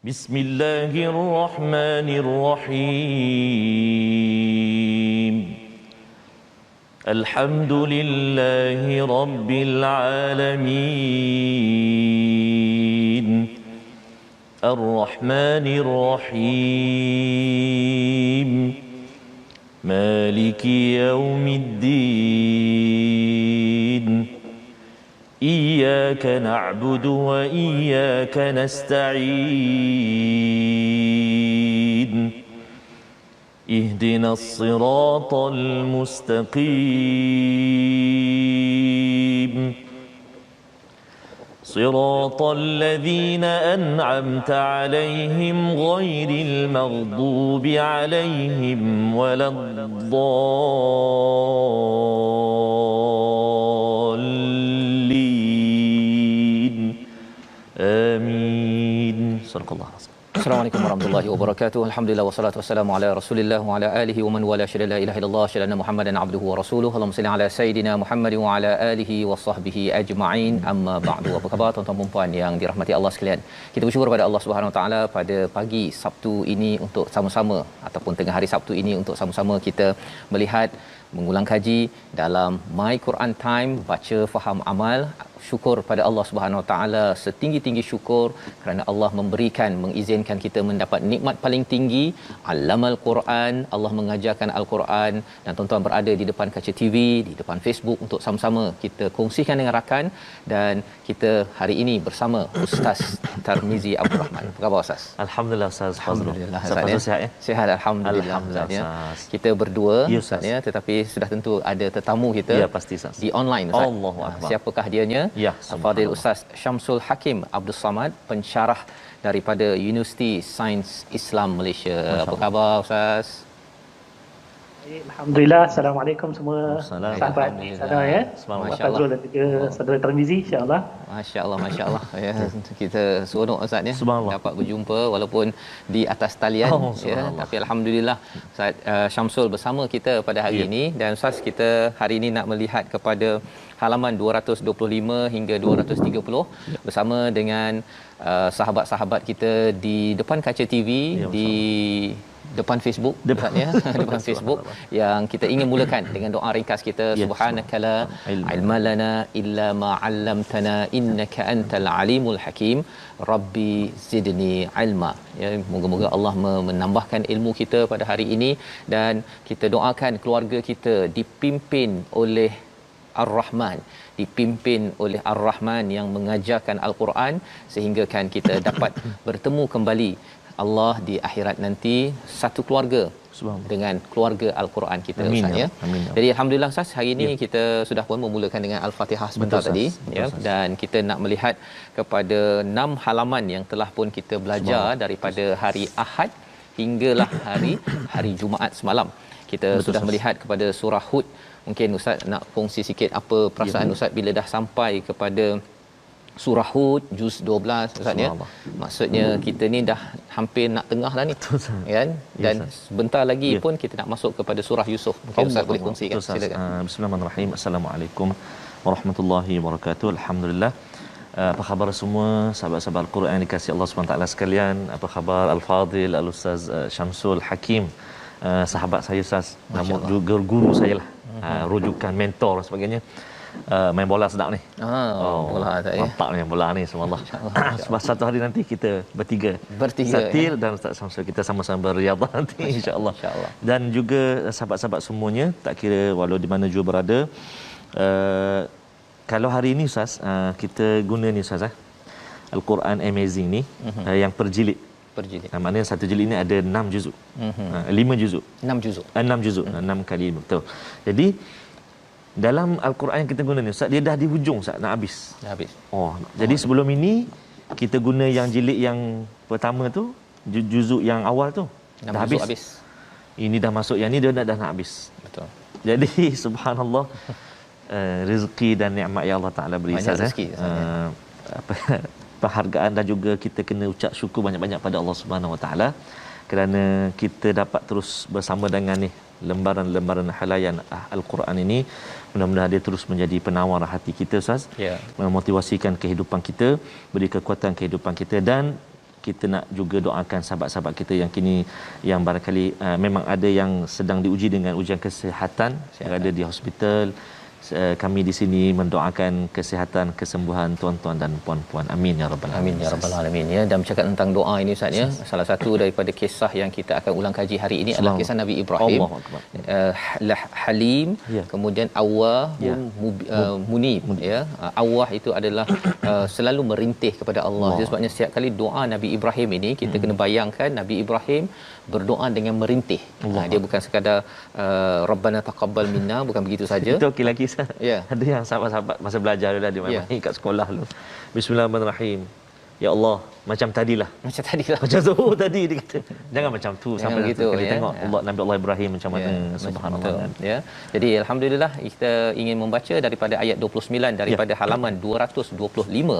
بسم الله الرحمن الرحيم الحمد لله رب العالمين الرحمن الرحيم مالك يوم الدين إياك نعبد وإياك نستعين اهدنا الصراط المستقيم صراط الذين أنعمت عليهم غير المغضوب عليهم ولا الضالين آمين صدق الله العظيم. Assalamualaikum warahmatullahi wabarakatuh. Alhamdulillah wassalatu wassalamu ala Rasulillah wa ala alihi wa man wala syada la ilaha illallah syada Muhammadan abduhu wa rasuluhu. Allahumma salli ala sayidina Muhammad wa ala alihi wa sahbihi ajma'in. Amma ba'du. Apa khabar tuan-tuan dan puan yang dirahmati Allah sekalian? Kita bersyukur pada Allah Subhanahu wa taala pada pagi Sabtu ini untuk sama-sama ataupun tengah hari Sabtu ini untuk sama-sama kita melihat mengulang kaji dalam My Quran Time, baca faham amal. Syukur pada Allah Subhanahu Wa Taala, setinggi-tinggi syukur kerana Allah memberikan, mengizinkan kita mendapat nikmat paling tinggi, Allamal Quran. Allah mengajarkan Al-Quran dan tuan-tuan berada di depan kaca TV, di depan Facebook untuk sama-sama kita kongsikan dengan rakan. Dan kita hari ini bersama Ustaz Tarmizi Abdul Rahman. Apa khabar Ustaz? Alhamdulillah Ustaz. Alhamdulillah Ustaz ya. sihat ya? Sihat alhamdulillah Ustaz ya. Kita berdua Ustaz ya, tetapi sudah tentu ada tetamu kita. Ya pasti Ustaz. Di online Ustaz. Allahu Akbar. Siapakah dianya? Ya, Fadil Ustaz Syamsul Hakim Abdul Samad, pensyarah daripada Universiti Sains Islam Malaysia. Apa khabar Ustaz? Alhamdulillah. Assalamualaikum semua sahabat sana ya. Masya-Allah dan juga saudara Tarmizi insya-Allah. Masya-Allah masya-Allah ya. Kita seronok Ustaz ya dapat berjumpa walaupun di atas talian ya, tapi alhamdulillah Ustaz Syamsul bersama kita pada hari ini. Dan Ustaz, kita hari ini nak melihat kepada halaman 225 hingga 230 bersama dengan sahabat-sahabat kita di depan kaca TV, di depan Facebook ya, depan Facebook yang kita ingin mulakan dengan doa ringkas kita, subhanakala ilma lana illa ma 'allamtana innaka antal alimul hakim rabbi zidni ilma. Ya, moga-moga Allah menambahkan ilmu kita pada hari ini dan kita doakan keluarga kita dipimpin oleh Ar-Rahman, dipimpin oleh Ar-Rahman yang mengajarkan Al-Quran sehingga kan kita dapat bertemu kembali Allah di akhirat nanti, satu keluarga dengan keluarga Al-Quran kita Ustaz ya. Jadi alhamdulillah Ustaz, hari ini kita sudah pun memulakan dengan Al-Fatihah sebentar tadi ya, dan kita nak melihat kepada 6 halaman yang telah pun kita belajar daripada hari Ahad hinggalah hari Jumaat semalam. Kita sudah melihat kepada surah Hud. Mungkin Ustaz nak kongsi sikit apa perasaan Ustaz bila dah sampai kepada surah Hud juz 12 Ustaz ya. Maksudnya kita ni dah hampir nak tengah dah ni kan, dan sebentar lagi pun kita nak masuk kepada surah Yusuf. Mungkin Ustaz boleh kongsikan, silakan. Bismillahirrahmanirrahim. Assalamualaikum warahmatullahi wabarakatuh. Alhamdulillah. Apa khabar semua sahabat-sahabat Al-Quran dikasihi Allah SWT sekalian? Apa khabar Al-Fadil Al-Ustaz Syamsul Hakim, sahabat saya Ustaz, namun juga guru saya lah, rujukan mentor dan sebagainya. Main bola sedap ni. Bola tak ya. Mantap ni bola ni, subhanallah. Sebab satu hari nanti kita bertiga Satir dan Ustaz Syamsul, kita sama-sama berriyadhah nanti insya-Allah. Dan juga sahabat-sahabat semuanya, tak kira walau di mana juga berada. Kalau hari ini Ustaz, kita guna ni Ustaz Al-Quran Amazing ni, yang per jilid. Maknanya satu jilid ni ada 6 juzuk. 5 juzuk. 6 juzuk. 6 kali 5, betul. Jadi dalam Al-Quran yang kita guna ni Ustaz, dia dah di hujung Ustaz, nak habis. Jadi sebelum ini kita guna yang jilid yang pertama tu, juzuk yang awal tu dah habis. Ini dah masuk yang ni, dia dah nak habis. Betul. Jadi subhanallah, rezeki dan nikmat yang Allah Taala beri Ustaz. Penghargaan dan juga kita kena ucap syukur banyak-banyak pada Allah Subhanahu Wa Taala kerana kita dapat terus bersama dengan ni lembaran-lembaran halayan Al-Quran ini. Mudah-mudahan dia terus menjadi penawar hati kita Ustaz, memotivasikan kehidupan kita, beri kekuatan kehidupan kita, dan kita nak juga doakan sahabat-sahabat kita yang kini yang barangkali memang ada yang sedang diuji dengan ujian kesihatan, berada di hospital. Kami di sini mendoakan kesihatan, kesembuhan tuan-tuan dan puan-puan. Amin ya rabbal alamin. Amin ya rabbal alamin ya. Dan bercakap tentang doa ini Ustaz ya, salah satu daripada kisah yang kita akan ulang kaji hari ini adalah kisah Nabi Ibrahim. Halim, kemudian Awwah, Munib ya. Awwah itu adalah selalu merintih kepada Allah. Jadi sebabnya setiap kali doa Nabi Ibrahim ini kita kena bayangkan Nabi Ibrahim berdoa dengan merintih. Dia bukan sekadar Rabbana taqabbal minna, bukan begitu saja. Itu okey lagi. Ada yang sahabat-sahabat masa belajar dulu dia memang kat sekolah dulu. Bismillahirrahmanirrahim. Ya Allah, macam tadilah. Macam Zuhur tadi dia kata. Jangan macam tu sampai begitu kita tengok Allah Nabi Allah Ibrahim macam mana. Subhanallah. Ya. Jadi alhamdulillah kita ingin membaca daripada ayat 29 daripada halaman 225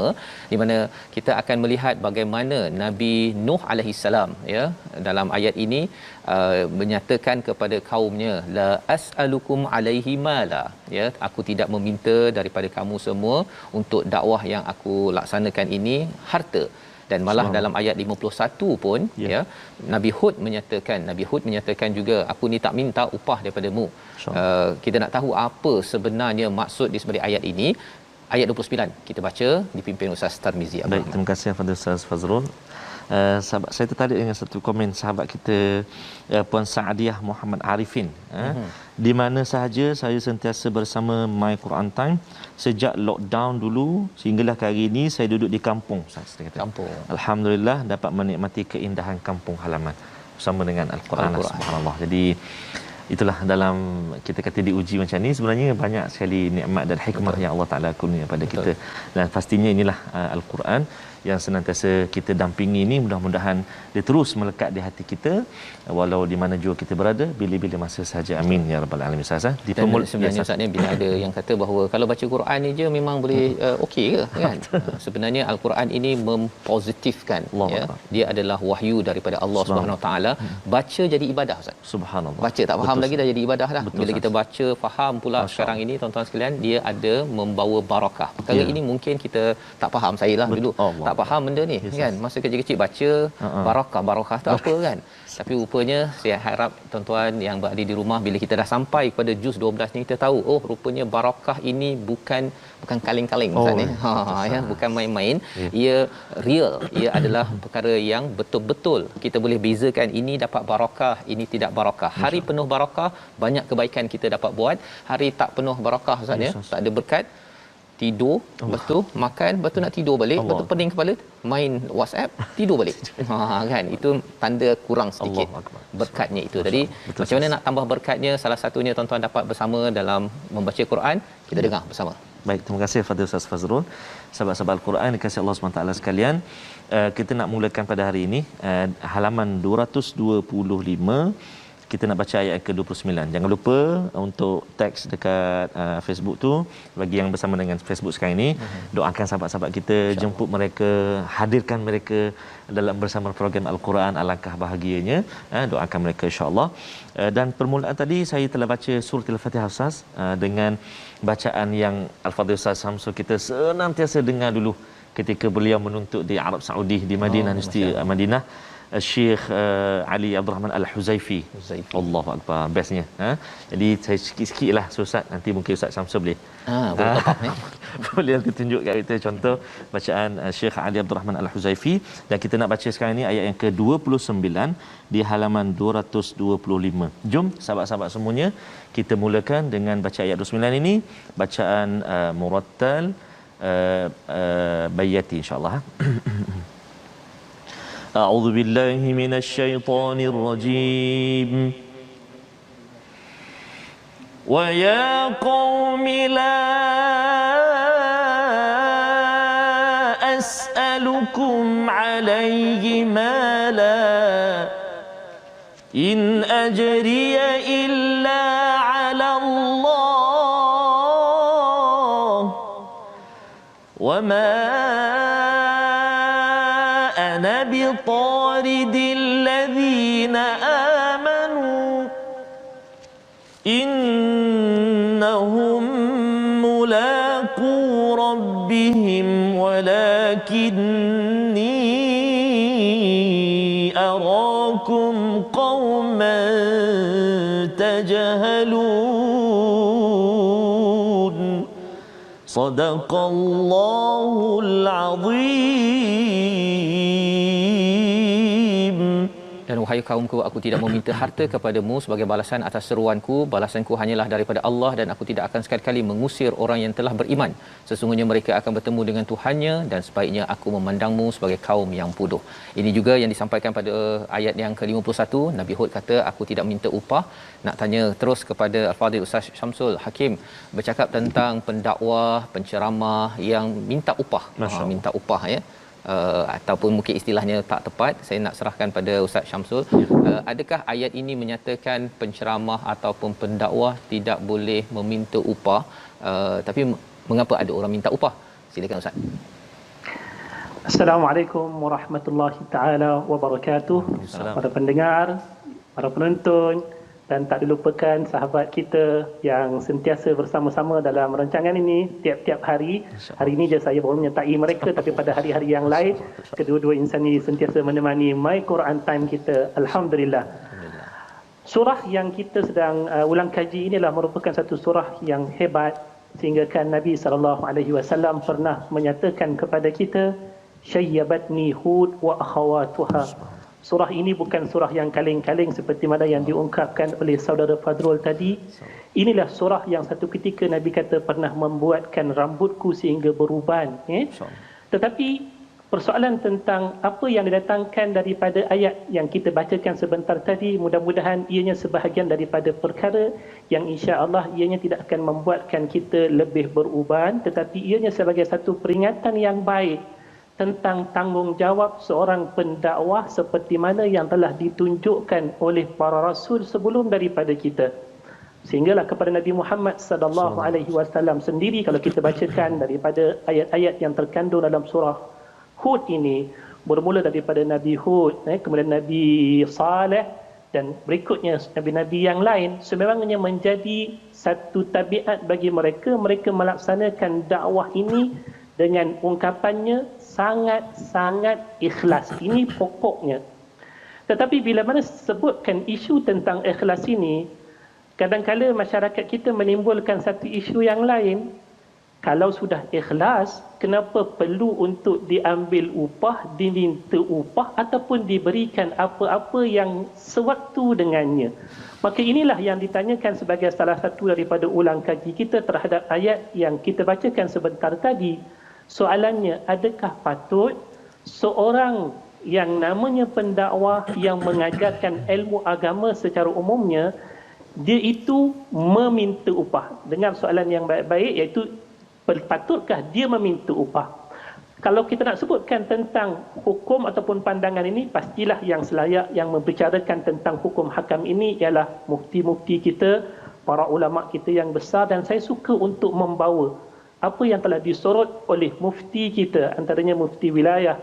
di mana kita akan melihat bagaimana Nabi Nuh alaihi salam ya dalam ayat ini menyatakan kepada kaumnya la as'alukum alaihi mala ya, aku tidak meminta daripada kamu semua untuk dakwah yang aku laksanakan ini harta. Dan malah dalam ayat 51 pun ya Nabi Hud menyatakan juga aku ni tak minta upah daripadamu. Kita nak tahu apa sebenarnya maksud di sebalik ayat ini. Ayat 29 kita baca dipimpin Ustaz Tarmizi. Baik, terima kasih kepada Ustaz Fazrul. Sahabat saya tertarik dengan satu komen sahabat kita Puan Saadiah Muhammad Arifin. Di mana sahaja saya sentiasa bersama My Quran Time sejak lockdown dulu sehinggalah ke hari ini saya duduk di kampung. Saya kata kampung. Alhamdulillah dapat menikmati keindahan kampung halaman bersama dengan Al-Quran. Subhanallah. Jadi itulah dalam kita kata diuji macam ni sebenarnya banyak sekali nikmat dan hikmah yang Allah Taala kurnia pada kita. Dan pastinya inilah Al-Quran yang senantiasa kita dampingi ini, mudah-mudahan dia terus melekat di hati kita walau di mana jua kita berada bila-bila masa sahaja. Amin ya rabbal alamin. Di sebenarnya Ustaz ni bila ada yang kata bahawa kalau baca Quran ni je memang boleh okey ke kan? Sebenarnya Al-Quran ini mempositifkan ya. Dia adalah wahyu daripada Allah Subhanahu Wa Taala. Baca jadi ibadah Ustaz. Subhanallah. Baca tak faham lagi dah jadi ibadah dah. Bila kita baca faham pula sekarang ini tuan-tuan sekalian, dia ada membawa barakah. Perkara ini mungkin kita tak faham, saya lah dulu tak faham benda ni kan. Masa kecil-kecil baca barakah tu apa kan. Tapi rupanya saya harap tuan-tuan yang berada di rumah bila kita dah sampai kepada juz 12 ni kita tahu rupanya barakah ini bukan kaleng-kaleng Ustaz ni. Ya, bukan main-main. Ia real. Ia adalah perkara yang betul-betul kita boleh bezakan ini dapat barakah, ini tidak barakah. Hari penuh barakah banyak kebaikan kita dapat buat. Hari tak penuh barakah Ustaz ya, tak ada berkat, tidur, lepas tu makan, lepas tu nak tidur balik, lepas tu pening kepala, main WhatsApp, tidur balik. Kan itu tanda kurang sedikit berkatnya itu. Jadi macam mana nak tambah berkatnya? Salah satunya tuan-tuan dapat bersama dalam membaca Quran, kita dengar bersama. Baik, terima kasih Fadil Ustaz Fazrul. Sahabat-sahabat Al-Quran dikasihi Allah SWT sekalian, kita nak mulakan pada hari ini halaman 225. Kita nak baca ayat ke-29. Jangan lupa untuk teks dekat Facebook tu bagi yang bersama dengan Facebook sekarang ini. Doakan sahabat-sahabat kita, jemput mereka, hadirkan mereka dalam bersama program Al-Quran, alangkah bahagianya. Doakan mereka insya-Allah. Dan permulaan tadi saya telah baca surah Al-Fatihah Ustaz dengan bacaan yang Al-Fadhil Ustaz Samsul kita senantiasa dengar dulu ketika beliau menuntut di Arab Saudi di Madinah, Universiti Madinah. Syekh Ali Abdul Rahman Al-Huzaifi. Allahu Akbar, bestnya. Jadi saya sikit-sikitlah Ustaz, nanti mungkin Ustaz Samsul boleh boleh tunjuk kat kita contoh bacaan Syekh Ali Abdul Rahman Al-Huzaifi. Dan kita nak baca sekarang ni ayat yang ke-29 di halaman 225. Jom sahabat-sahabat semuanya kita mulakan dengan baca ayat 29 ini, bacaan murattal bayati insya-Allah. أعوذ بالله من الشيطان الرجيم ويا قوم لا أسألكم عليه مالا إن أجري إلا على الله وما بطارد الذين آمنوا إنهم ملاقو ربهم ولكني Sadaqallahul azim. Dan wahai kaumku, aku tidak meminta harta kepadamu sebagai balasan atas seruanku. Balasanku hanyalah daripada Allah, dan aku tidak akan sekali-kali mengusir orang yang telah beriman. Sesungguhnya mereka akan bertemu dengan Tuhannya, dan sebaiknya aku memandangmu sebagai kaum yang bodoh. Ini juga yang disampaikan pada ayat yang ke-51. Nabi Hud kata, aku tidak minta upah. Nak tanya terus kepada Al-Fadhil Ustaz Syamsul Hakim, bercakap tentang pendakwah, penceramah yang minta upah. Minta upah, ya. Ataupun mungkin istilahnya tak tepat, saya nak serahkan pada Ustaz Syamsul. Adakah ayat ini menyatakan penceramah ataupun pendakwah tidak boleh meminta upah, tapi mengapa ada orang minta upah? Silakan Ustaz. Assalamualaikum warahmatullahi taala wabarakatuh. Para pendengar, para penonton, dan tak dilupakan sahabat kita yang sentiasa bersama-sama dalam rancangan ini tiap-tiap hari. Hari ini je saya baru menyertai mereka, tapi pada hari-hari yang lain kedua-dua insan ini sentiasa menemani My Quran Time kita. Alhamdulillah. Surah yang kita sedang ulang kaji inilah merupakan satu surah yang hebat, sehingga kan Nabi SAW pernah menyatakan kepada kita, syayyabatni Hud wa akhawatuha. Surah ini bukan surah yang kaleng-kaleng seperti mana yang diungkapkan oleh saudara Fadrul tadi. Inilah surah yang satu ketika Nabi kata pernah membuatkan rambutku sehingga beruban. Tetapi persoalan tentang apa yang didatangkan daripada ayat yang kita bacakan sebentar tadi, mudah-mudahan ianya sebahagian daripada perkara yang insya-Allah ianya tidak akan membuatkan kita lebih beruban, tetapi ianya sebagai satu peringatan yang baik tentang tanggungjawab seorang pendakwah seperti mana yang telah ditunjukkan oleh para rasul sebelum daripada kita. Sehinggalah kepada Nabi Muhammad sallallahu alaihi wasallam sendiri, kalau kita bacakan daripada ayat-ayat yang terkandung dalam surah Hud ini, bermula daripada Nabi Hud, kemudian Nabi Saleh, dan berikutnya nabi-nabi yang lain, sememangnya menjadi satu tabiat bagi mereka. Mereka melaksanakan dakwah ini dengan ungkapannya sangat-sangat ikhlas. Ini pokoknya. Tetapi bila mana sebutkan isu tentang ikhlas ini, kadang-kala masyarakat kita menimbulkan satu isu yang lain. Kalau sudah ikhlas, kenapa perlu untuk diambil upah, diminta upah ataupun diberikan apa-apa yang sewaktu dengannya? Maka inilah yang ditanyakan sebagai salah satu daripada ulang kaji kita terhadap ayat yang kita bacakan sebentar tadi. Soalannya, adakah patut seorang yang namanya pendakwah yang mengajarkan ilmu agama secara umumnya, dia itu meminta upah? Dengar soalan yang baik-baik, iaitu patutkah dia meminta upah? Kalau kita nak sebutkan tentang hukum ataupun pandangan ini, pastilah yang selayak yang membicarakan tentang hukum hakam ini ialah mufti-mufti kita, para ulama kita yang besar. Dan saya suka untuk membawa apa yang telah disorot oleh mufti kita, antaranya mufti wilayah.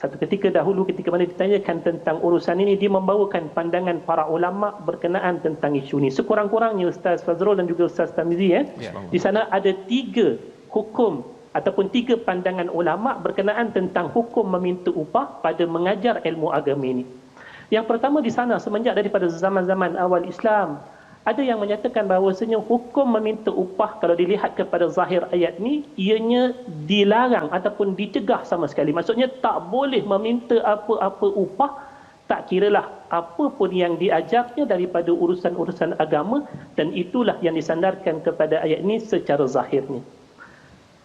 Satu ketika dahulu ketika mana ditanyakan tentang urusan ini, dia membawakan pandangan para ulama berkenaan tentang isu ini. Sekurang-kurangnya Ustaz Fazrul dan juga Ustaz Tamizi, di sana ada 3 hukum ataupun 3 pandangan ulama berkenaan tentang hukum meminta upah pada mengajar ilmu agama ini. Yang pertama, di sana semenjak daripada zaman-zaman awal Islam, ada yang menyatakan bahawasanya hukum meminta upah kalau dilihat kepada zahir ayat ni, ianya dilarang ataupun dicegah sama sekali. Maksudnya tak boleh meminta apa-apa upah, tak kiralah apa pun yang diajarnya daripada urusan-urusan agama, dan itulah yang disandarkan kepada ayat ini secara zahirnya.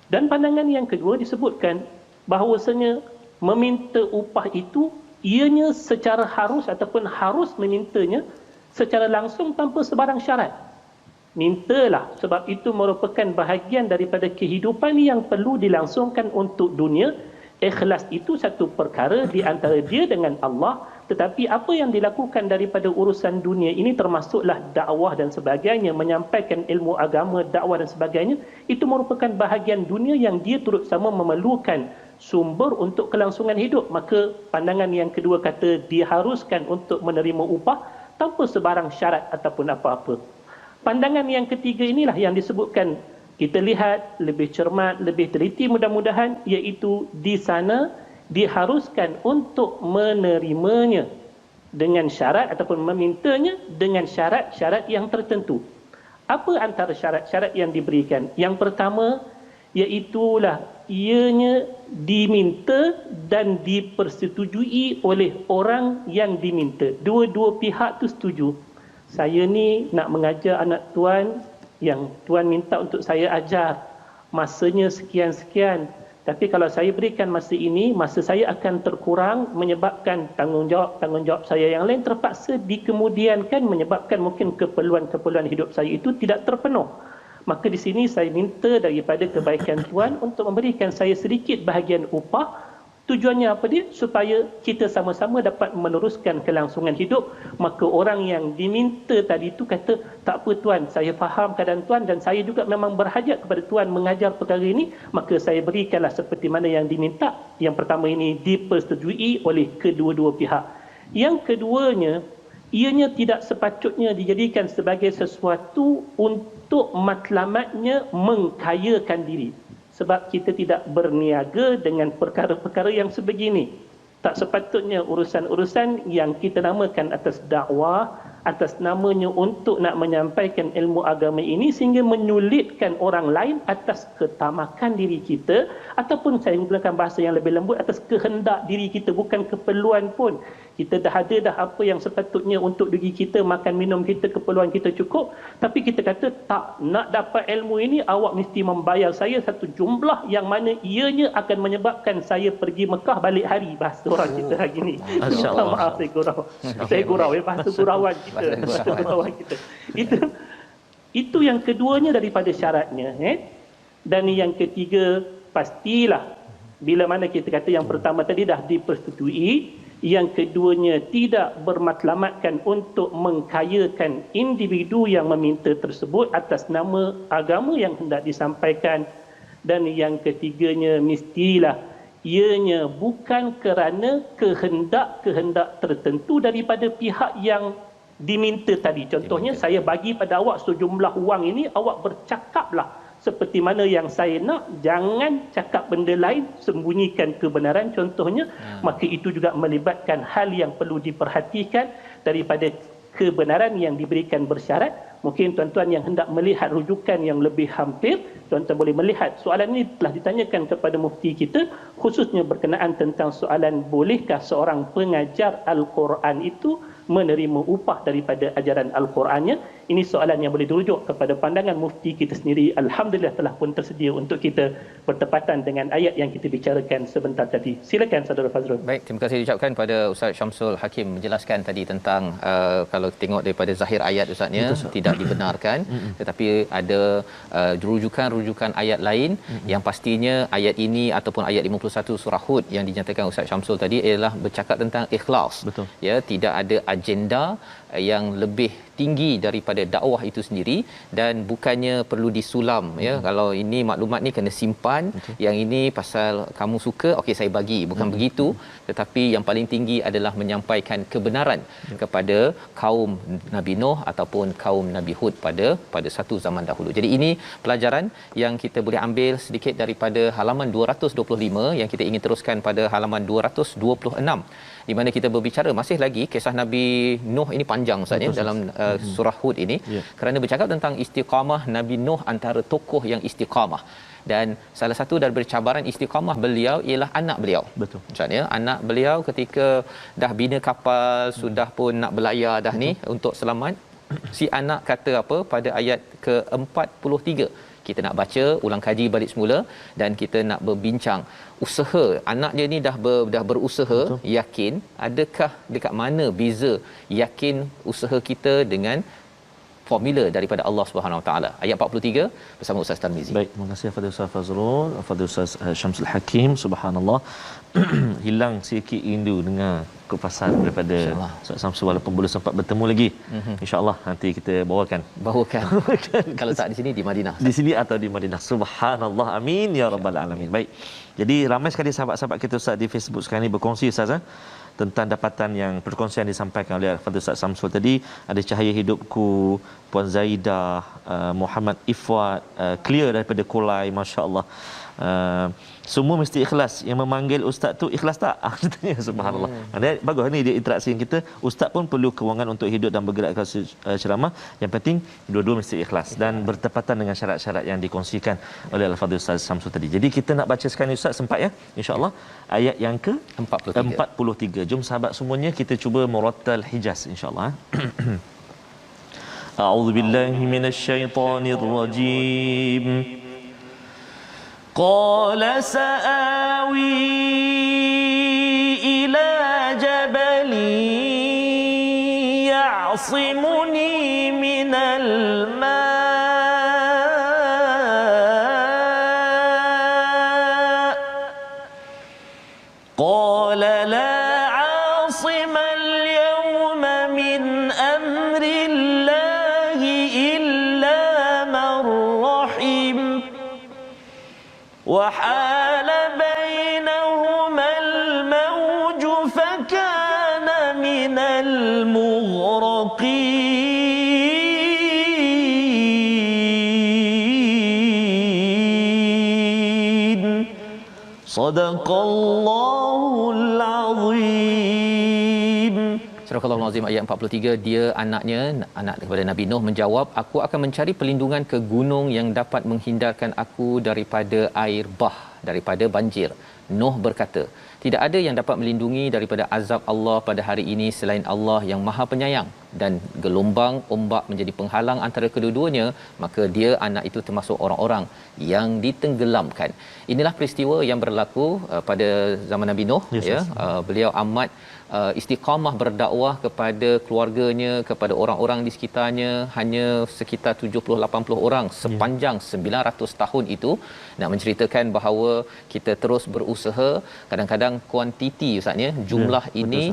Dan pandangan yang kedua disebutkan bahawasanya meminta upah itu ianya secara harus ataupun harus memintanya secara langsung tanpa sebarang syarat. Mintalah, sebab itu merupakan bahagian daripada kehidupan yang perlu dilangsungkan untuk dunia. Ikhlas itu satu perkara di antara dia dengan Allah, tetapi apa yang dilakukan daripada urusan dunia ini termasuklah dakwah dan sebagainya, menyampaikan ilmu agama, dakwah dan sebagainya, itu merupakan bahagian dunia yang dia turut sama memerlukan sumber untuk kelangsungan hidup. Maka pandangan yang kedua kata diharuskan untuk menerima upah tanpa sebarang syarat ataupun apa-apa. Pandangan yang ketiga inilah yang disebutkan kita lihat lebih cermat, lebih teliti mudah-mudahan, iaitu di sana diharuskan untuk menerimanya dengan syarat ataupun memintanya dengan syarat-syarat yang tertentu. Apa antara syarat-syarat yang diberikan? Yang pertama, Iaitulah ianya diminta dan dipersetujui oleh orang yang diminta. Dua-dua pihak tu setuju. Saya ni nak mengajar anak tuan yang tuan minta untuk saya ajar. Masanya sekian-sekian. Tapi kalau saya berikan masa ini, masa saya akan terkurang menyebabkan tanggungjawab saya yang lain terpaksa dikemudiankan, menyebabkan mungkin keperluan hidup saya itu tidak terpenuh. Maka di sini saya minta daripada kebaikan tuan untuk memberikan saya sedikit bahagian upah. Tujuannya apa dia? Supaya kita sama-sama dapat meneruskan kelangsungan hidup. Maka orang yang diminta tadi itu kata, tak apa tuan, saya faham keadaan tuan dan saya juga memang berhajat kepada tuan mengajar perkara ini, maka saya berikanlah seperti mana yang diminta. Yang pertama ini dipersetujui oleh kedua-dua pihak. Yang keduanya, ianya tidak sepatutnya dijadikan sebagai sesuatu untuk matlamatnya mengkayakan diri. Sebab kita tidak berniaga dengan perkara-perkara yang sebegini. Tak sepatutnya urusan-urusan yang kita namakan atas dakwah, atas namanya untuk nak menyampaikan ilmu agama ini sehingga menyulitkan orang lain atas ketamakan diri kita, ataupun saya menggunakan bahasa yang lebih lembut, atas kehendak diri kita, bukan keperluan pun. Kita dah ada dah apa yang sepatutnya untuk diri kita, makan minum kita, keperluan kita cukup, tapi kita kata tak nak dapat ilmu ini, awak mesti membayar saya satu jumlah yang mana ianya akan menyebabkan saya pergi Mekah balik hari, bahasa orang kita hari ni. Maaf saya gurau bahasa gurauan kita. Itu yang keduanya daripada syaratnya. Dan yang ketiga, pastilah bila mana kita kata yang pertama tadi dah dipersetujui, yang keduanya tidak bermatlamatkan untuk mengkayakan individu yang meminta tersebut atas nama agama yang hendak disampaikan. Dan yang ketiganya, mestilah ianya bukan kerana kehendak-kehendak tertentu daripada pihak yang diminta tadi. Contohnya, saya bagi pada awak sejumlah wang ini, awak bercakaplah seperti mana yang saya nak, jangan cakap benda lain, sembunyikan kebenaran contohnya. Maka itu juga melibatkan hal yang perlu diperhatikan daripada kebenaran yang diberikan bersyarat. Mungkin tuan-tuan yang hendak melihat rujukan yang lebih hampir, tuan-tuan boleh melihat soalan ini telah ditanyakan kepada mufti kita, khususnya berkenaan tentang soalan bolehkah seorang pengajar Al-Quran itu menerima upah daripada ajaran Al-Qurannya. Ini soalan yang boleh dirujuk kepada pandangan mufti kita sendiri. Alhamdulillah telah pun tersedia untuk kita bertepatan dengan ayat yang kita bicarakan sebentar tadi. Silakan saudara Fazrul. Baik, terima kasih diucapkan pada Ustaz Syamsul Hakim menjelaskan tadi tentang kalau tengok daripada zahir ayat Ustaznya tidak dibenarkan, tetapi ada rujukan ayat lain yang pastinya ayat ini ataupun ayat 51 surah Hud yang dinyatakan Ustaz Syamsul tadi ialah bercakap tentang ikhlas. Betul. Ya, tidak ada agenda yang lebih tinggi daripada dakwah itu sendiri, dan bukannya perlu disulam ya. Kalau ini maklumat ni kena simpan, yang ini pasal kamu suka, okey saya bagi, bukan begitu. Tetapi yang paling tinggi adalah menyampaikan kebenaran kepada kaum Nabi Nuh ataupun kaum Nabi Hud pada satu zaman dahulu. Jadi ini pelajaran yang kita boleh ambil sedikit daripada halaman 225 yang kita ingin teruskan pada halaman 226, di mana kita berbicara masih lagi kisah Nabi Nuh. Ini panjang Ustaz ya dalam surah Hud ini, kerana bercakap tentang istiqamah Nabi Nuh antara tokoh yang istiqamah. Dan salah satu daripada cabaran istiqamah beliau ialah anak beliau. Betul. Ustaz ya, anak beliau ketika dah bina kapal, sudah pun nak berlayar dah ni untuk selamat, si anak kata apa pada ayat ke-43. Kita nak baca ulang kaji balik semula dan kita nak berbincang usaha anak dia ni dah berusaha. Betul. Yakin, adakah dekat mana beza yakin usaha kita dengan formula daripada Allah Subhanahu Wa Taala. Ayat 43 bersama Ustaz Tarmizi. Baik, terima kasih kepada Ustaz Fazrul, kepada Ustaz Syamsul Hakim. Subhanallah. Hilang sikit rindu dengar kupasan daripada Ustaz Syamsul, walaupun belum sempat bertemu lagi. Insya-Allah nanti kita bawakan. Kalau tak di sini, di Madinah. Di sini atau di Madinah. Subhanallah. Amin ya rabbal alamin. Baik. Jadi ramai sekali sahabat-sahabat kita Ustaz di Facebook sekarang ni berkongsi Ustaz tentang dapatan yang perkongsian disampaikan oleh Fadil Ustaz Samsul tadi. Ada Cahaya Hidupku, Puan Zaidah, Muhammad Ifwat, clear daripada Kulai, masya-Allah. semua mesti ikhlas. Yang memanggil ustaz tu ikhlas tak? Katanya subhanallah. Bagus ni dia interaksi dengan kita. Ustaz pun perlu kewangan untuk hidup dan bergerak ke ceramah. Yang penting dua-dua mesti ikhlas dan bertepatan dengan syarat-syarat yang dikongsikan oleh Al-Fadhil Ustaz Samsul tadi. Jadi kita nak baca sekali Ustaz, sempat ya? Insya-Allah ayat yang ke 43. Jom sahabat semuanya kita cuba murattal Hijaz insya-Allah. A'udzubillahi minasyaitonir rajim. Qala sa'awi ila jabalin ya'simuni minal ma' qala la 'asima al-yawma min amrillahi illa man rahim وحال بينهما الموج فكان من المغرقين صدق الله العظيم. Surah Al-Azim ayat 43, dia anak daripada Nabi Nuh menjawab, aku akan mencari perlindungan ke gunung yang dapat menghindarkan aku daripada air bah, daripada banjir. Nuh berkata, tidak ada yang dapat melindungi daripada azab Allah pada hari ini selain Allah yang Maha Penyayang, dan gelombang ombak menjadi penghalang antara kedua-duanya, maka dia anak itu termasuk orang-orang yang ditenggelamkan. Inilah peristiwa yang berlaku pada zaman Nabi Nuh. Beliau amat istiqamah berdakwah kepada keluarganya, kepada orang-orang di sekitarnya, hanya sekitar 70-80 orang sepanjang 900 tahun itu. Nak menceritakan bahawa kita terus berusaha, kadang-kadang kuantiti ustaznya, jumlah ini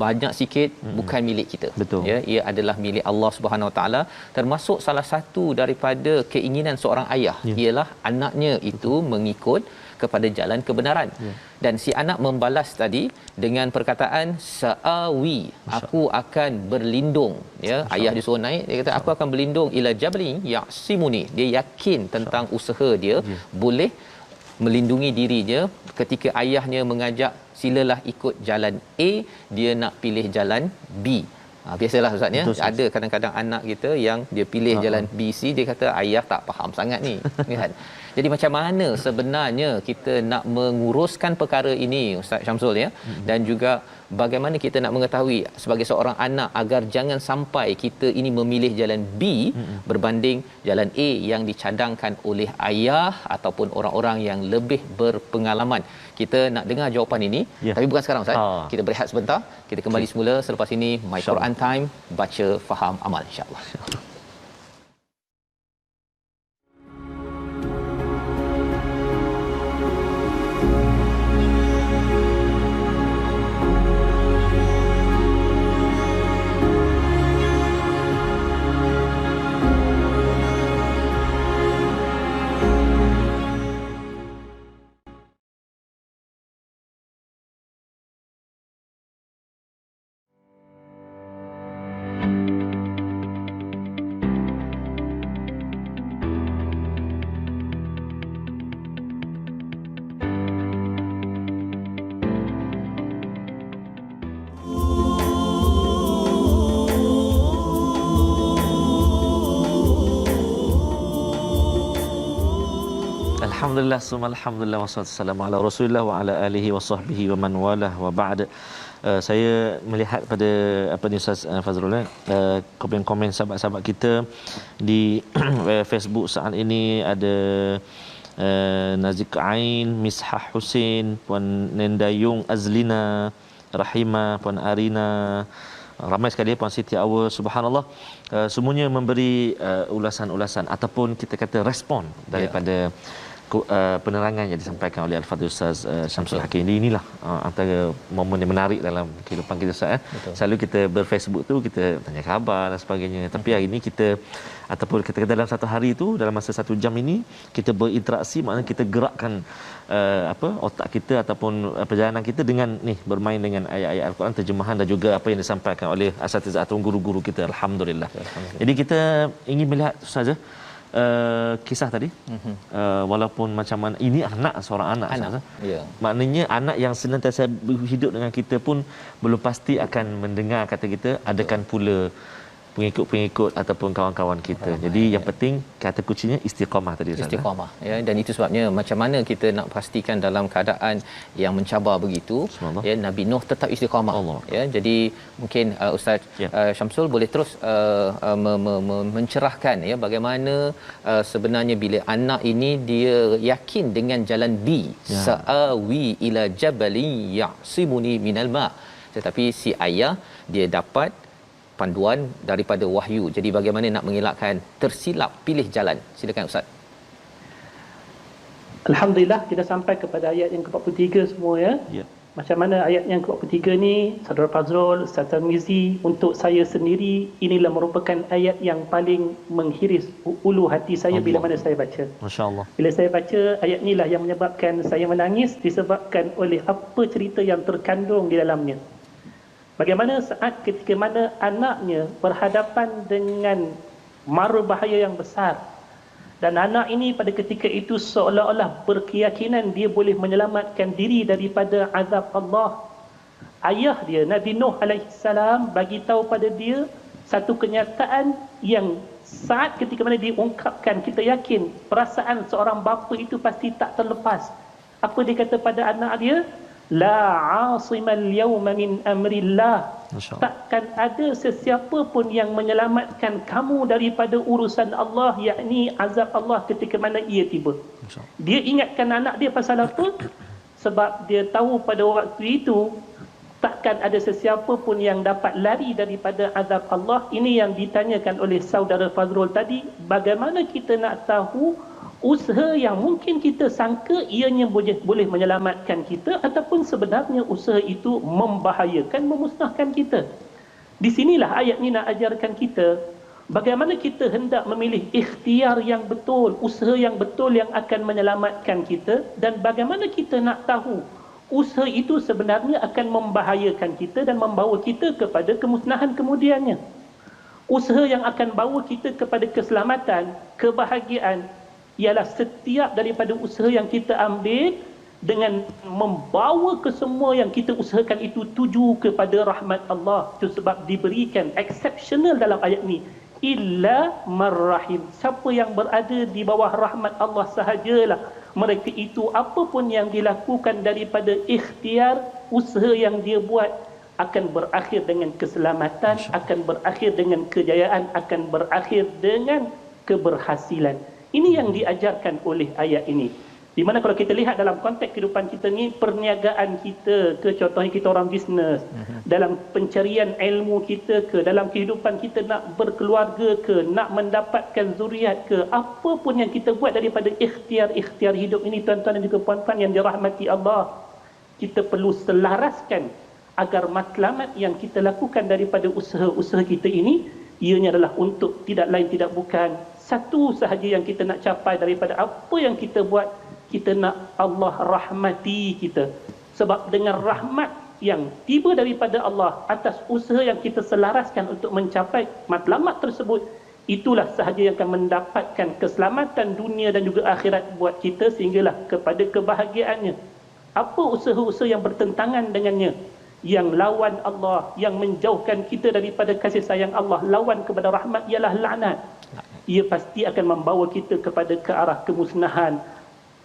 banyak sikit bukan milik kita. Betul. Ya, ia adalah milik Allah Subhanahu Wa Taala. Termasuk salah satu daripada keinginan seorang ayah ialah anaknya itu mengikut kepada jalan kebenaran. Dan si anak membalas tadi dengan perkataan sa'awi, aku akan berlindung. Ya, ayah disuruh naik, dia kata aku akan berlindung ila jabalin ya'simuni. Dia yakin tentang usaha dia boleh melindungi dirinya. Ketika ayahnya mengajak silalah ikut jalan A, dia nak pilih jalan B. Biasalah ustaz ya, ada kadang-kadang anak kita yang dia pilih jalan B C, dia kata ayah tak faham sangat ni kan. Jadi macam mana sebenarnya kita nak menguruskan perkara ini Ustaz Syamsul ya, dan juga bagaimana kita nak mengetahui sebagai seorang anak agar jangan sampai kita ini memilih jalan B berbanding jalan A yang dicadangkan oleh ayah ataupun orang-orang yang lebih berpengalaman. Kita nak dengar jawapan ini, tapi bukan sekarang Ustaz. Kita berehat sebentar, kita kembali semula selepas ini My Quran Time, baca faham amal insya-Allah. Alhamdulillah, alhamdulillah, wassalatu wassalamu ala Rasulillah wa ala alihi wa sahbihi wa man walah wa ba'd. Saya melihat pada apa ni Ustaz Fazrul, komen-komen sahabat-sahabat kita di Facebook saat ini. Ada Nazik Ain, Mishah Hussein, Puan Nendayung Azlina, Rahimah, Puan Arina, ramai sekali Puan Siti Awal, subhanallah. Semuanya memberi ulasan-ulasan ataupun kita kata respon daripada penerangan yang disampaikan oleh Al-Fadhil Ustaz Syamsul Hakim. Inilah antara momen yang menarik dalam kehidupan kita Ustaz. Selalu kita berFacebook tu kita tanya khabar dan sebagainya, tapi hari ini kita ataupun kita dalam satu hari itu, dalam masa 1 jam ini kita berinteraksi, maknanya kita gerakkan otak kita ataupun perjalanan kita dengan bermain dengan ayat-ayat Al-Quran, terjemahan dan juga apa yang disampaikan oleh asatizah atau guru-guru kita. Alhamdulillah. Jadi kita ingin melihat saja kisah tadi, walaupun macam mana ini seorang anak. Ya. Maknanya anak yang senantiasa hidup dengan kita pun belum pasti akan mendengar kata kita, adakan pula pengikut-pengikut ataupun kawan-kawan kita. Jadi yang penting kata kuncinya istiqamah tadi, Ustaz. Istiqamah, ya, dan itu sebabnya macam mana kita nak pastikan dalam keadaan yang mencabar begitu, ya, Nabi Nuh tetap istiqamah. Ya, jadi mungkin Ustaz Syamsul boleh terus mencerahkan, ya, bagaimana sebenarnya bila anak ini dia yakin dengan jalan B, sa'awi ila jabalin ya'simuni minal ma', tetapi si ayah dia dapat panduan daripada wahyu. Jadi bagaimana nak mengelakkan tersilap pilih jalan? Silakan Ustaz. Alhamdulillah kita sampai kepada ayat yang ke-43 semua, ya. Macam mana ayat yang ke-43 ni, Saudara Fazrul, Ustaz Tarmizi, untuk saya sendiri inilah merupakan ayat yang paling menghiris ulu hati saya bila mana saya baca. Masya-Allah. Bila saya baca ayat inilah yang menyebabkan saya menangis, disebabkan oleh apa cerita yang terkandung di dalamnya. Bagaimana saat ketika mana anaknya berhadapan dengan mara bahaya yang besar, dan anak ini pada ketika itu seolah-olah berkeyakinan dia boleh menyelamatkan diri daripada azab Allah. Ayah dia, Nabi Nuh alaihissalam, bagi tahu pada dia satu kenyataan yang saat ketika mana diungkapkan, kita yakin perasaan seorang bapa itu pasti tak terlepas. Apa dia kata pada anak dia? La asimal yawma min amrillah. Takkan ada sesiapa pun yang menyelamatkan kamu daripada urusan Allah, yakni azab Allah ketika mana ia tiba. Dia ingatkan anak dia pasal apa? Sebab dia tahu pada waktu itu takkan ada sesiapa pun yang dapat lari daripada azab Allah. Ini yang ditanyakan oleh saudara Fazrul tadi, bagaimana kita nak tahu usaha yang mungkin kita sangka ianya boleh menyelamatkan kita, ataupun sebenarnya usaha itu membahayakan, memusnahkan kita. Di sinilah ayat ni nak ajarkan kita bagaimana kita hendak memilih ikhtiar yang betul, usaha yang betul yang akan menyelamatkan kita, dan bagaimana kita nak tahu usaha itu sebenarnya akan membahayakan kita dan membawa kita kepada kemusnahan kemudiannya. Usaha yang akan bawa kita kepada keselamatan, kebahagiaan, ialah setiap daripada usaha yang kita ambil dengan membawa ke semua yang kita usahakan itu tuju kepada rahmat Allah. Itu sebab diberikan exceptional dalam ayat ni, illa marrahim, siapa yang berada di bawah rahmat Allah sahajalah mereka itu apapun yang dilakukan daripada ikhtiar, usaha yang dia buat akan berakhir dengan keselamatan, akan berakhir dengan kejayaan, akan berakhir dengan keberhasilan. Ini yang diajarkan oleh ayat ini. Di mana kalau kita lihat dalam konteks kehidupan kita ni, perniagaan kita ke, contohnya kita orang bisnes, dalam pencarian ilmu kita ke, dalam kehidupan kita nak berkeluarga ke, nak mendapatkan zuriat ke, apa pun yang kita buat daripada ikhtiar hidup ini, tuan-tuan dan juga puan-puan yang dirahmati Allah, kita perlu selaraskan agar matlamat yang kita lakukan daripada usaha-usaha kita ini, ianya adalah untuk tidak lain tidak bukan satu sahaja yang kita nak capai daripada apa yang kita buat. Kita nak Allah rahmati kita. Sebab dengan rahmat yang tiba daripada Allah atas usaha yang kita selaraskan untuk mencapai matlamat tersebut, itulah sahaja yang akan mendapatkan keselamatan dunia dan juga akhirat buat kita sehinggalah kepada kebahagiaannya. Apa usaha-usaha yang bertentangan dengannya, yang lawan Allah, yang menjauhkan kita daripada kasih sayang Allah, lawan kepada rahmat ialah laknat. Ia pasti akan membawa kita kepada ke arah kemusnahan,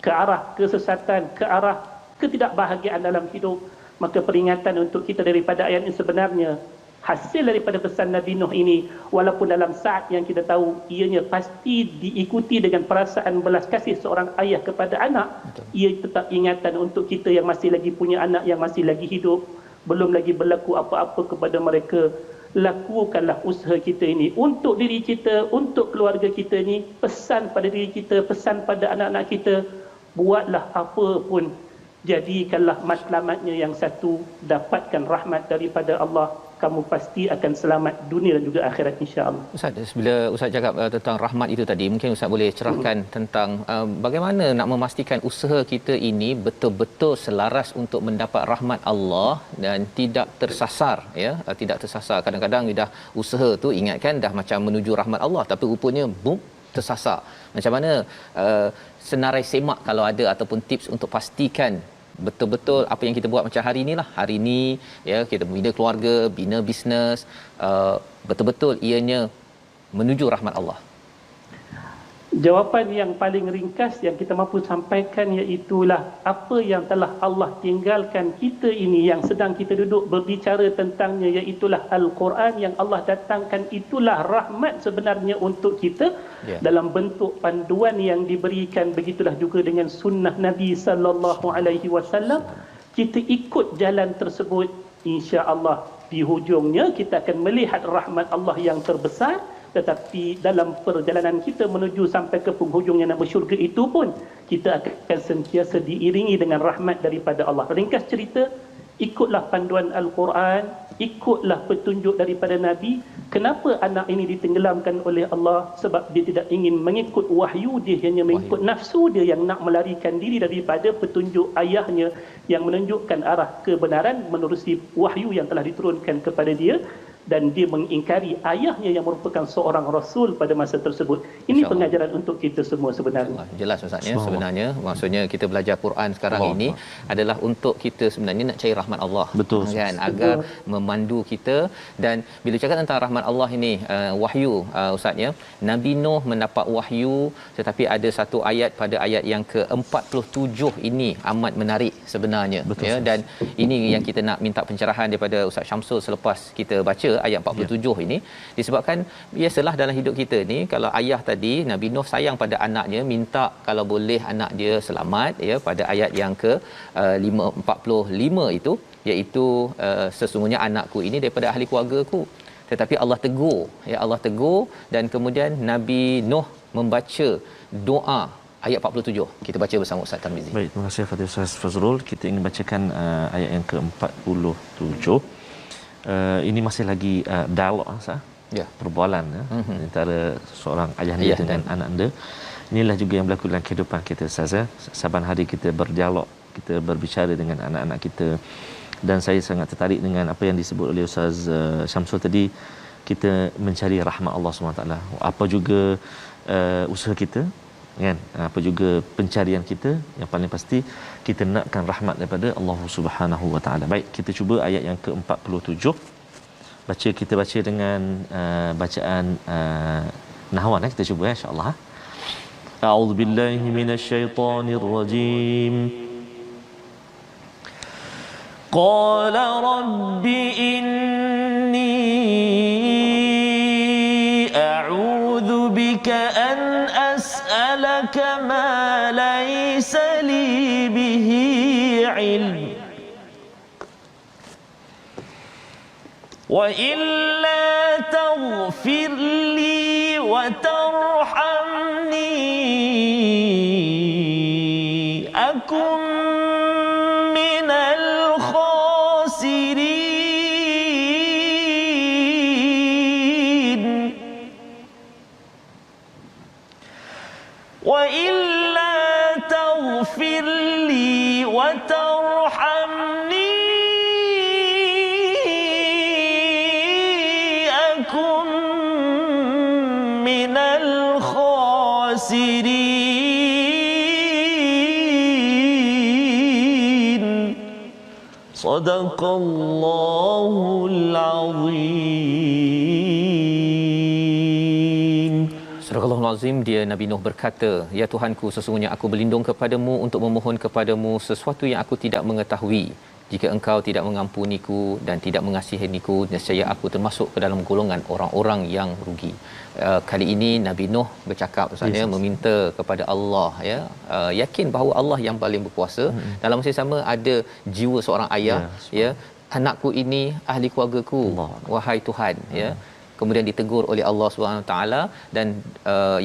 ke arah kesesatan, ke arah ketidakbahagiaan dalam hidup. Maka peringatan untuk kita daripada ayat ini sebenarnya hasil daripada pesan Nabi Nuh ini, walaupun dalam saat yang kita tahu ianya pasti diikuti dengan perasaan belas kasih seorang ayah kepada anak, ia tetap ingatan untuk kita yang masih lagi punya anak yang masih lagi hidup, belum lagi berlaku apa-apa kepada mereka. Lakukanlah usaha kita ini untuk diri kita, untuk keluarga kita ini. Pesan pada diri kita, pesan pada anak-anak kita, buatlah apa pun, jadikanlah matlamatnya yang satu, dapatkan rahmat daripada Allah, kamu pasti akan selamat dunia dan juga akhirat, insya-Allah. Ustaz, bila Ustaz cakap tentang rahmat itu tadi, mungkin Ustaz boleh cerahkan tentang bagaimana nak memastikan usaha kita ini betul-betul selaras untuk mendapat rahmat Allah dan tidak tersasar, ya, tidak tersasar. Kadang-kadang dah usaha tu ingatkan dah macam menuju rahmat Allah, tapi rupanya tersasar. Macam mana senarai semak kalau ada ataupun tips untuk pastikan betul-betul apa yang kita buat macam hari inilah. Hari ini ya kita bina keluarga, bina bisnes, betul-betul ianya menuju rahmat Allah. Jawapan yang paling ringkas yang kita mampu sampaikan iaitulah apa yang telah Allah tinggalkan kita ini yang sedang kita duduk berbicara tentangnya, iaitulah Al-Quran yang Allah datangkan, itulah rahmat sebenarnya untuk kita dalam bentuk panduan yang diberikan. Begitulah juga dengan sunnah Nabi sallallahu alaihi wasallam. Kita ikut jalan tersebut, insya-Allah di hujungnya kita akan melihat rahmat Allah yang terbesar. Tetapi dalam perjalanan kita menuju sampai ke penghujungnya nama syurga itu pun kita akan sentiasa diiringi dengan rahmat daripada Allah. Ringkas cerita, ikutlah panduan Al-Quran, ikutlah petunjuk daripada Nabi. Kenapa anak ini ditenggelamkan oleh Allah? Sebab dia tidak ingin mengikut wahyu, dia hanya mengikut nafsu dia yang nak melarikan diri daripada petunjuk ayahnya yang menunjukkan arah kebenaran menerusi wahyu yang telah diturunkan kepada dia. Dan dia mengingkari ayahnya yang merupakan seorang rasul pada masa tersebut. Ini pengajaran untuk kita semua sebenarnya. Jelas Ustaz ya, sebenarnya maksudnya kita belajar Quran sekarang ini adalah untuk kita sebenarnya nak cari rahmat Allah. Betul kan, agar memandu kita. Dan bila cakap tentang rahmat Allah ini, wahyu Ustaz ya, Nabi Nuh mendapat wahyu, tetapi ada satu ayat pada ayat yang ke-47 ini amat menarik sebenarnya. Betul, ya, dan ini yang kita nak minta pencerahan daripada Ustaz Syamsul selepas kita baca ayat 47 ini, disebabkan biasalah dalam hidup kita ni, kalau ayah tadi Nabi Nuh sayang pada anaknya, minta kalau boleh anak dia selamat ya, pada ayat yang ke 45 itu, iaitu sesungguhnya anakku ini daripada ahli keluargaku. Tetapi Allah tegur ya, Allah tegur, dan kemudian Nabi Nuh membaca doa ayat 47. Kita baca bersama Ustaz Tarmizi. Baik, terima kasih Fadil Ustaz Fazrul. Kita ingin bacakan ayat yang ke-47. Ini masih lagi dialog perbualan antara seorang ayah anda dengan anak anda. Inilah juga yang berlaku dalam kehidupan kita Ustaz. Saban hari kita berdialog, kita berbicara dengan anak-anak kita. Dan saya sangat tertarik dengan apa yang disebut oleh Ustaz Syamsul tadi, kita mencari rahmat Allah SWT. Apa juga usaha kita, kan, apa juga pencarian kita, yang paling pasti kita nakkan rahmat daripada Allah Subhanahu Wa Taala. Baik, kita cuba ayat yang ke-47. Kita baca dengan bacaan nahwan, kita cuba insya-Allah. A'udzubillahi minasyaitonirrajim. Qala rabbi inni a'udzu bika an as'alaka ma laysa li bihi 'ilm wa illa taghfir li wa tarhamni akum minal khasirin wa illa taghfir li wa tarhamni Sadaqallahul Azim. Surahul Azim, dia Nabi Nuh berkata, ya Tuhanku, sesungguhnya aku berlindung kepadamu untuk memohon kepadamu sesuatu yang aku tidak mengetahui. Jika engkau tidak mengampuniku dan tidak mengasihaniku, nescaya aku termasuk ke dalam golongan orang-orang yang rugi. Kali ini Nabi Nuh bercakap Ustaz, meminta kepada Allah ya, yakin bahawa Allah yang paling berkuasa. Dalam masa yang sama ada jiwa seorang ayah ya, anakku ini ahli keluargaku, wahai Tuhan ya. Kemudian ditegur oleh Allah Subhanahu taala. Dan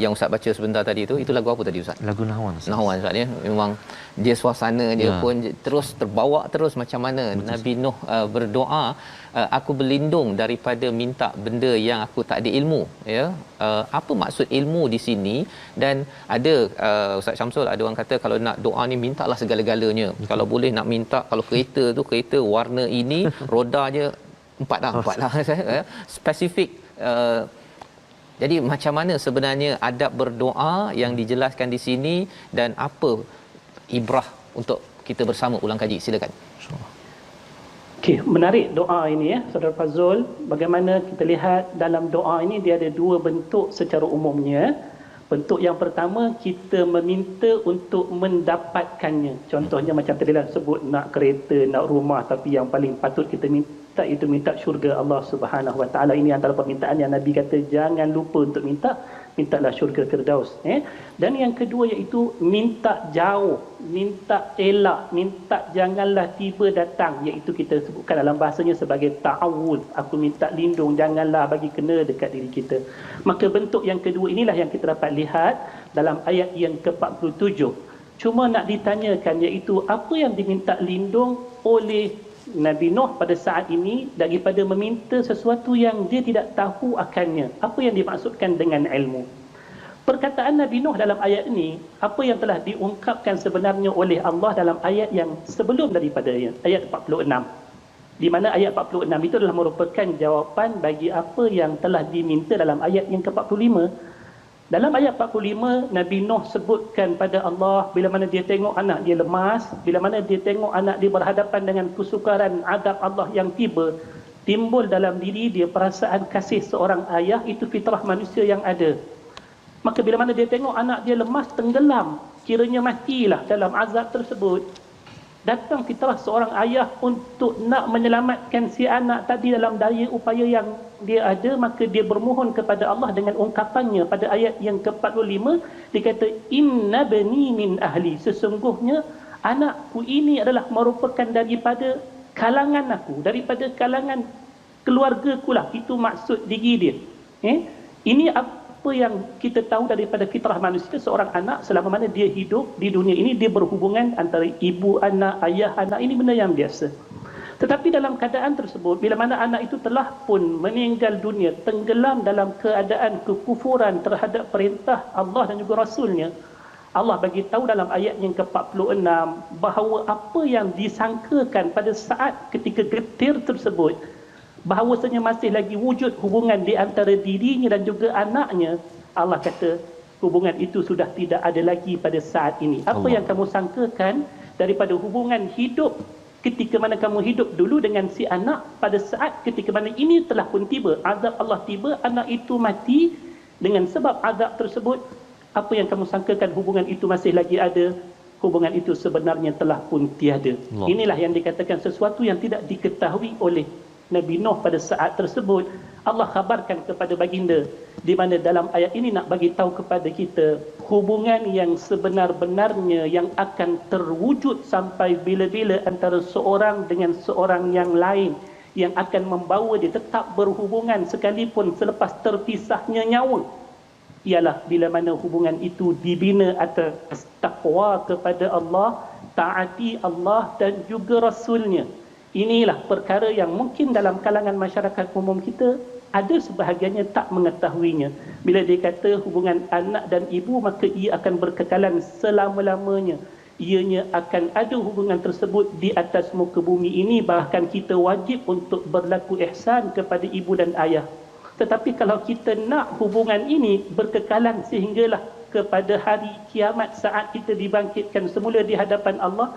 yang Ustaz baca sebentar tadi itu lagu apa tadi Ustaz? Lagu Nahwan. Nahwan Ustaz ya. Memang dia suasananya pun terus terbawa terus macam mana Nabi Nuh berdoa, aku berlindung daripada minta benda yang aku tak ada ilmu ya. Apa maksud ilmu di sini? Dan ada Ustaz Syamsul, ada orang kata kalau nak doa ni mintalah segala-galanya. Kalau boleh nak minta, kalau kereta tu kereta warna ini, rodanya empat lah saya spesifik Jadi macam mana sebenarnya adab berdoa yang dijelaskan di sini dan apa ibrah untuk kita bersama ulang kaji? Silakan. Okey, menarik doa ini ya, Saudara Fazul. Bagaimana kita lihat dalam doa ini dia ada dua bentuk secara umumnya. Bentuk yang pertama, kita meminta untuk mendapatkannya. Contohnya macam tadi lah sebut nak kereta, nak rumah, tapi yang paling patut kita minta itu minta syurga Allah Subhanahu Wa Taala. Ini antara permintaan yang Nabi kata jangan lupa untuk mintalah syurga Firdaus. Dan yang kedua iaitu minta jauh, minta elak, minta janganlah tiba datang, iaitu kita sebutkan dalam bahasanya sebagai ta'awud. Aku minta lindung, janganlah bagi kena dekat diri kita. Maka bentuk yang kedua inilah yang kita dapat lihat dalam ayat yang ke-47. Cuma nak ditanyakan iaitu apa yang diminta lindung oleh Nabi Nuh pada saat ini daripada meminta sesuatu yang dia tidak tahu akannya. Apa yang dimaksudkan dengan ilmu? Perkataan Nabi Nuh dalam ayat ini, apa yang telah diungkapkan sebenarnya oleh Allah dalam ayat yang sebelum daripadanya, ayat 46. Di mana ayat 46 itu adalah merupakan jawapan bagi apa yang telah diminta dalam ayat yang ke-45. Dalam ayat 45, Nabi Nuh sebutkan pada Allah bila mana dia tengok anak dia lemas, bila mana dia tengok anak dia berhadapan dengan kesukaran adab Allah yang tiba, timbul dalam diri dia perasaan kasih seorang ayah, itu fitrah manusia yang ada. Maka bila mana dia tengok anak dia lemas, tenggelam, kiranya matilah dalam azab tersebut, datang fitrah seorang ayah untuk nak menyelamatkan si anak tadi dalam daya upaya yang dia ada. Maka dia bermohon kepada Allah dengan ungkapannya pada ayat yang ke-45. Dia kata, inna bani min ahli, sesungguhnya anakku ini adalah merupakan daripada kalangan aku, daripada kalangan keluargaku lah. Itu maksud diri dia. Ini apa yang kita tahu daripada fitrah manusia. Seorang anak selama mana dia hidup di dunia ini, dia berhubungan antara ibu anak, ayah anak, ini benda yang biasa. Tetapi dalam keadaan tersebut, bila mana anak itu telah pun meninggal dunia, tenggelam dalam keadaan kekufuran terhadap perintah Allah dan juga Rasulnya, Allah bagi tahu dalam ayat yang ke-46 bahawa apa yang disangkakan pada saat ketika getir tersebut, bahawasanya masih lagi wujud hubungan di antara dirinya dan juga anaknya, Allah kata hubungan itu sudah tidak ada lagi pada saat ini. Apa yang kamu sangkakan daripada hubungan hidup ketika mana kamu hidup dulu dengan si anak, pada saat ketika mana ini telah pun tiba, azab Allah tiba, anak itu mati dengan sebab azab tersebut, apa yang kamu sangkakan hubungan itu masih lagi ada, hubungan itu sebenarnya telah pun tiada. Inilah yang dikatakan sesuatu yang tidak diketahui oleh Nabi Nuh pada saat tersebut. Allah khabarkan kepada baginda, di mana dalam ayat ini nak bagi tahu kepada kita hubungan yang sebenar-benarnya yang akan terwujud sampai bila-bila antara seorang dengan seorang yang lain, yang akan membawa dia tetap berhubungan sekalipun selepas terpisahnya nyawa, ialah bila mana hubungan itu dibina atas taqwa kepada Allah, taati Allah dan juga Rasulnya. Inilah perkara yang mungkin dalam kalangan masyarakat umum kita ada sebahagiannya tak mengetahuinya. Bila dia kata hubungan anak dan ibu, maka ia akan berkekalan selama-lamanya. Ianya akan ada hubungan tersebut di atas muka bumi ini. Bahkan kita wajib untuk berlaku ihsan kepada ibu dan ayah. Tetapi kalau kita nak hubungan ini berkekalan sehinggalah kepada hari kiamat, saat kita dibangkitkan semula di hadapan Allah,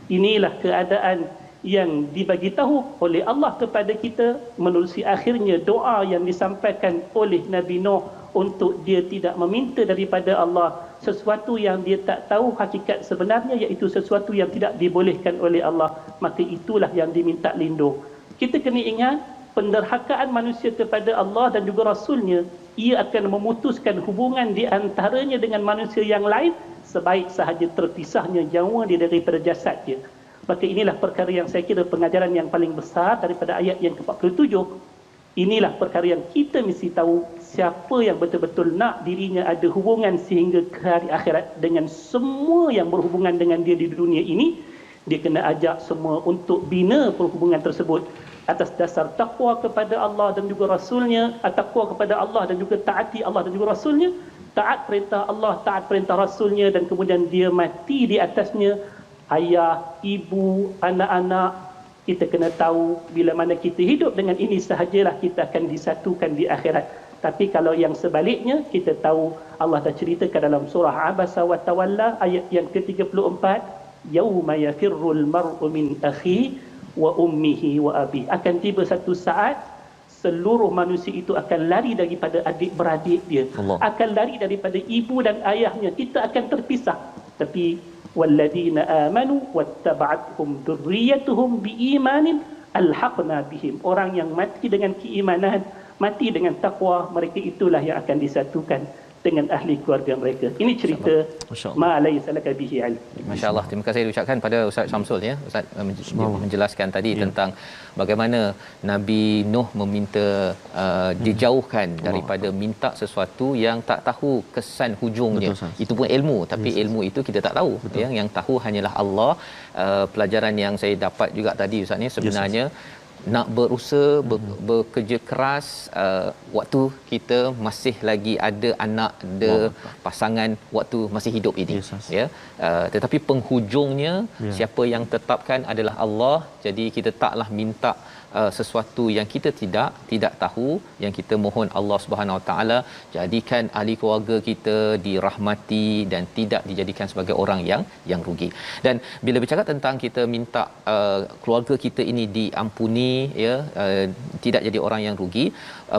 inilah keadaan yang dibagi tahu oleh Allah kepada kita menerusi akhirnya doa yang disampaikan oleh Nabi Nuh untuk dia tidak meminta daripada Allah sesuatu yang dia tak tahu hakikat sebenarnya, iaitu sesuatu yang tidak dibolehkan oleh Allah. Maka itulah yang diminta lindung. Kita kena ingat, penderhakaan manusia kepada Allah dan juga Rasulnya, ia akan memutuskan hubungan di antaranya dengan manusia yang lain sebaik sahaja terpisahnya nyawa dia daripada jasad dia. Maka inilah perkara yang saya kira pengajaran yang paling besar daripada ayat yang ke-47. Inilah perkara yang kita mesti tahu, siapa yang betul-betul nak dirinya ada hubungan sehingga ke hari akhirat dengan semua yang berhubungan dengan dia di dunia ini, dia kena ajak semua untuk bina perhubungan tersebut atas dasar takwa kepada Allah dan juga Rasulnya, takwa kepada Allah dan juga taati Allah dan juga Rasulnya, taat perintah Allah, taat perintah Rasulnya, dan kemudian dia mati di atasnya. Ayah, ibu, anak-anak, kita kena tahu bila mana kita hidup dengan ini sahajalah kita akan disatukan di akhirat. Tapi kalau yang sebaliknya, kita tahu Allah dah ceritakan dalam surah Abasa wa Tawalla ayat yang ke-34, yauma yafirrul mar'u min akhi wa ummihi wa abi. Akan tiba satu saat seluruh manusia itu akan lari daripada adik-beradik dia, akan lari daripada ibu dan ayahnya. Kita akan terpisah. Tapi walladzina amanu wattaba'athum dzurriyyatuhum biimanin alhaqna bihim. Orang yang mati dengan keimanan, mati dengan takwa, mereka itulah yang akan disatukan dengan ahli keluarga mereka. Ini cerita ma laysa laka bihi ilm. Masya-Allah. Terima kasih diucapkan pada Ustaz Syamsul ya. Ustaz menjelaskan tadi tentang bagaimana Nabi Nuh meminta dijauhkan daripada minta sesuatu yang tak tahu kesan hujungnya. Itu pun ilmu, tapi ilmu itu kita tak tahu. Yang tahu hanyalah Allah. Pelajaran yang saya dapat juga tadi Ustaz ni sebenarnya nak berusaha bekerja keras waktu kita masih lagi ada anak, ada pasangan, waktu masih hidup ini, ya. Tetapi penghujungnya siapa yang tetapkan adalah Allah. Jadi kita taklah minta sesuatu yang kita tidak tahu. Yang kita mohon Allah Subhanahu Wa Taala jadikan ahli keluarga kita dirahmati dan tidak dijadikan sebagai orang yang rugi. Dan bila bercakap tentang kita minta keluarga kita ini diampuni, ya, tidak jadi orang yang rugi,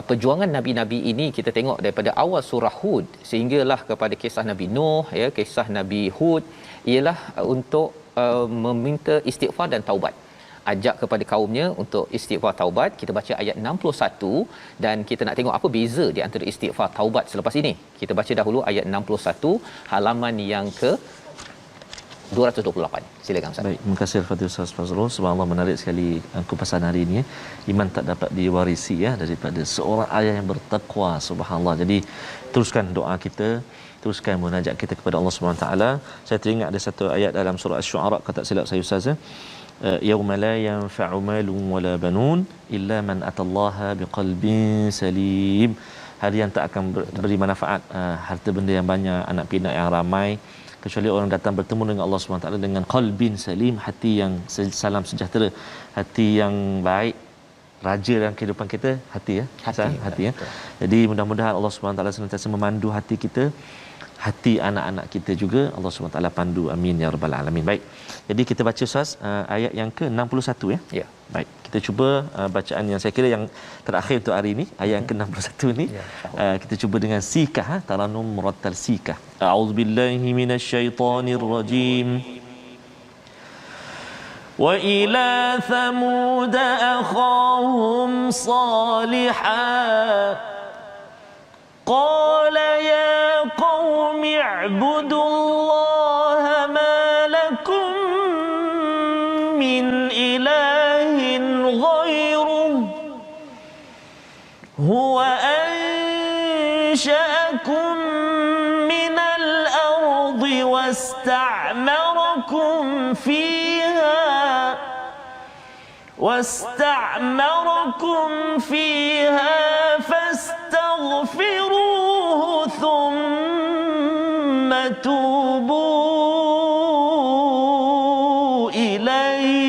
perjuangan nabi-nabi ini kita tengok daripada awal surah Hud sehinggalah kepada kisah Nabi Nuh, ya, kisah Nabi Hud, ialah untuk meminta istighfar dan taubat. Ajak kepada kaumnya untuk istighfar taubat. Kita baca ayat 61 dan kita nak tengok apa beza di antara istighfar taubat selepas ini. Kita baca dahulu ayat 61 halaman yang ke 228. Silakan Ustaz. Baik, terima kasih Al-Fatihah Ustaz Fazrul. Subhanallah, menarik sekali kupasan hari ini. Iman tak dapat diwarisi, ya, daripada seorang ayah yang bertakwa. Subhanallah. Jadi teruskan doa kita, teruskan munajat kita kepada Allah Subhanahu taala. Saya teringat ada satu ayat dalam surah Asy-Syu'ara, kata silap saya Ustaz, yauma la yanfa'u malun wala banun illa man atallaha biqalbin salim. Hari yang tak akan beri manfaat harta benda yang banyak, anak pinak yang ramai, kecuali orang datang bertemu dengan Allah SWT dengan qalbin salim, hati yang salam sejahtera, hati yang baik. Raja dalam kehidupan kita hati, ya, hati ya. Jadi mudah-mudahan Allah SWT senantiasa memandu hati kita, hati anak-anak kita juga Allah SWT pandu. Amin ya rabbal alamin. Baik. Jadi kita baca Ustaz ayat yang ke-61, ya. Ya. Baik. Kita cuba bacaan yang saya kira yang terakhir untuk hari ini, ayat yang ke-61 ni. Kita cuba dengan sikah, taranum murattal sikah. A'udzubillahi minasyaitonirrajim. Wa ila thamud akhahum salihah qala ya qaumi i'budullaha ma lakum min ilahin ghairuh huwa ansha'akum minal ardi wasta'marakum fiha fastaghfiruhu thumma tubu ilayhi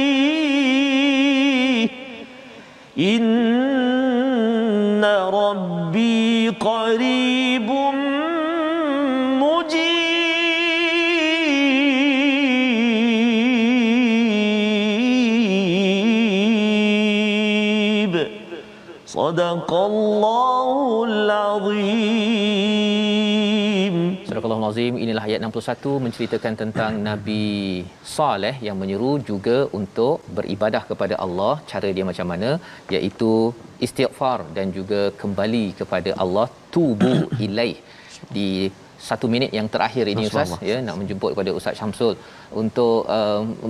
inna rabbi qaribun Sadaqallahul Azim. Sadaqallahul Azim. Inilah ayat 61 menceritakan tentang Nabi Saleh yang menyeru juga untuk beribadah kepada Allah. Cara dia macam mana? Iaitu istighfar dan juga kembali kepada Allah, tubu ilaih. Di 1 minit yang terakhir ini Ustaz, ya, nak menjemput kepada Ustaz Syamsul untuk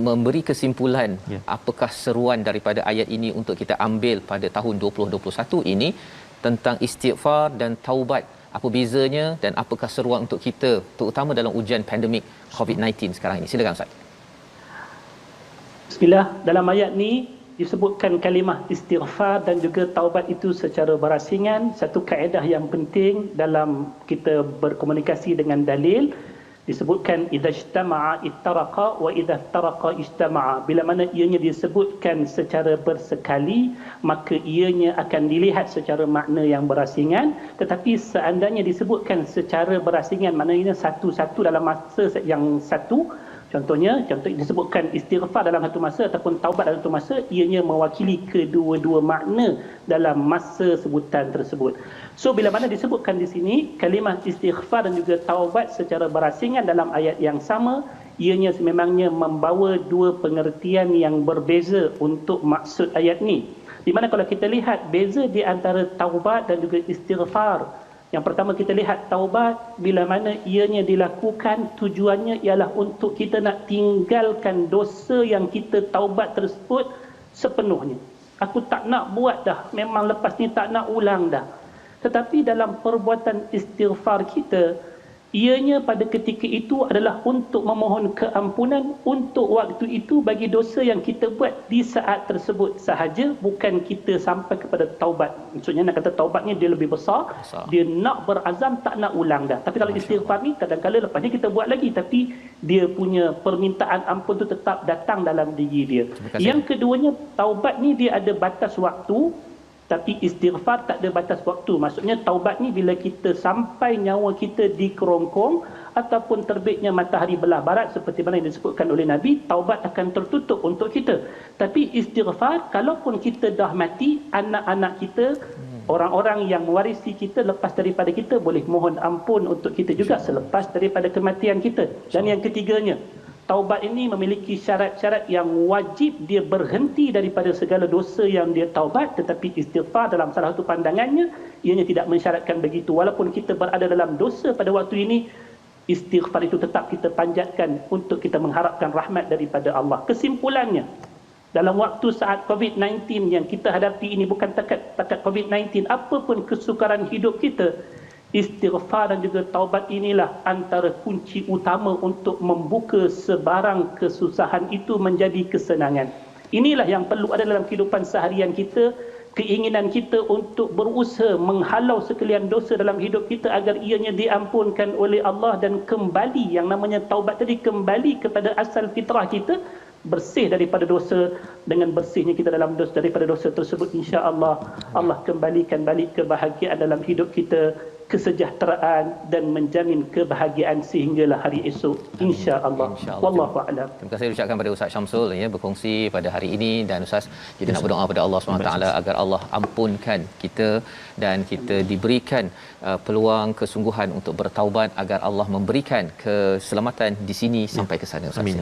memberi kesimpulan, apakah seruan daripada ayat ini untuk kita ambil pada tahun 2021 ini tentang istighfar dan taubat. Apa bezanya dan apakah seruan untuk kita terutama dalam ujian pandemik COVID-19 sekarang ini? Silakan Ustaz. Bismillah, dalam ayat ni disebutkan kalimah istighfar dan juga taubat itu secara berasingan. Satu kaedah yang penting dalam kita berkomunikasi dengan dalil, Disebutkan idza ijtama'a ittaraqa wa idza iftaraqa ijtama'a. Bila mana ianya disebutkan secara bersekali, maka ianya akan dilihat secara makna yang berasingan. Tetapi seandainya disebutkan secara berasingan, maknanya satu-satu dalam masa yang satu. Contoh disebutkan istighfar dalam satu masa ataupun taubat dalam satu masa, ianya mewakili kedua-dua makna dalam masa sebutan tersebut. So bila mana disebutkan di sini kalimah istighfar dan juga taubat secara berasingan dalam ayat yang sama, ianya sememangnya membawa dua pengertian yang berbeza untuk maksud ayat ni. Di mana kalau kita lihat beza di antara taubat dan juga istighfar, yang pertama kita lihat taubat, bila mana ianya dilakukan tujuannya ialah untuk kita nak tinggalkan dosa yang kita taubat tersebut sepenuhnya. Aku tak nak buat dah, memang lepas ni tak nak ulang dah. Tetapi dalam perbuatan istighfar kita, ianya pada ketika itu adalah untuk memohon keampunan untuk waktu itu bagi dosa yang kita buat di saat tersebut sahaja, bukan kita sampai kepada taubat. Maksudnya nak kata taubatnya dia lebih besar, dia nak berazam tak nak ulang dah. Tapi kalau istighfar ni kadang-kadang lepas ni kita buat lagi, tapi dia punya permintaan ampun tu tetap datang dalam diri dia. Yang keduanya, taubat ni dia ada batas waktu, tapi istighfar tak ada batas waktu. Maksudnya taubat ni bila kita sampai nyawa kita di kerongkong ataupun terbitnya matahari belah barat seperti mana yang disebutkan oleh Nabi, taubat akan tertutup untuk kita. Tapi istighfar, kalaupun kita dah mati, anak-anak kita, orang-orang yang mewarisi kita lepas daripada kita boleh mohon ampun untuk kita juga selepas daripada kematian kita. Dan yang ketiganya, taubat ini memiliki syarat-syarat yang wajib dia berhenti daripada segala dosa yang dia taubat, tetapi istighfar dalam salah satu pandangannya ianya tidak mensyaratkan begitu. Walaupun kita berada dalam dosa pada waktu ini, istighfar itu tetap kita panjatkan untuk kita mengharapkan rahmat daripada Allah. Kesimpulannya, dalam waktu saat COVID-19 yang kita hadapi ini, bukan takat COVID-19, apapun kesukaran hidup kita, istighfar dan juga taubat inilah antara kunci utama untuk membuka sebarang kesusahan itu menjadi kesenangan. Inilah yang perlu ada dalam kehidupan seharian kita, keinginan kita untuk berusaha menghalau sekalian dosa dalam hidup kita agar ianya diampunkan oleh Allah dan kembali, yang namanya taubat tadi, kembali kepada asal fitrah kita, bersih daripada dosa. Dengan bersihnya kita dalam dosa, daripada dosa tersebut, insya-Allah Allah kembalikan balik kebahagiaan dalam hidup kita, kesejahteraan dan menjamin kebahagiaan sehinggalah hari esok, insya-Allah. Wallahu a'lam. Terima kasih ucapkan pada Ustaz Syamsul ya, berkongsi pada hari ini. Dan Ustaz, kita nak berdoa pada Allah SWT agar Allah ampunkan kita dan kita diberikan peluang kesungguhan untuk bertaubat, agar Allah memberikan keselamatan di sini sampai ke sana. Amin.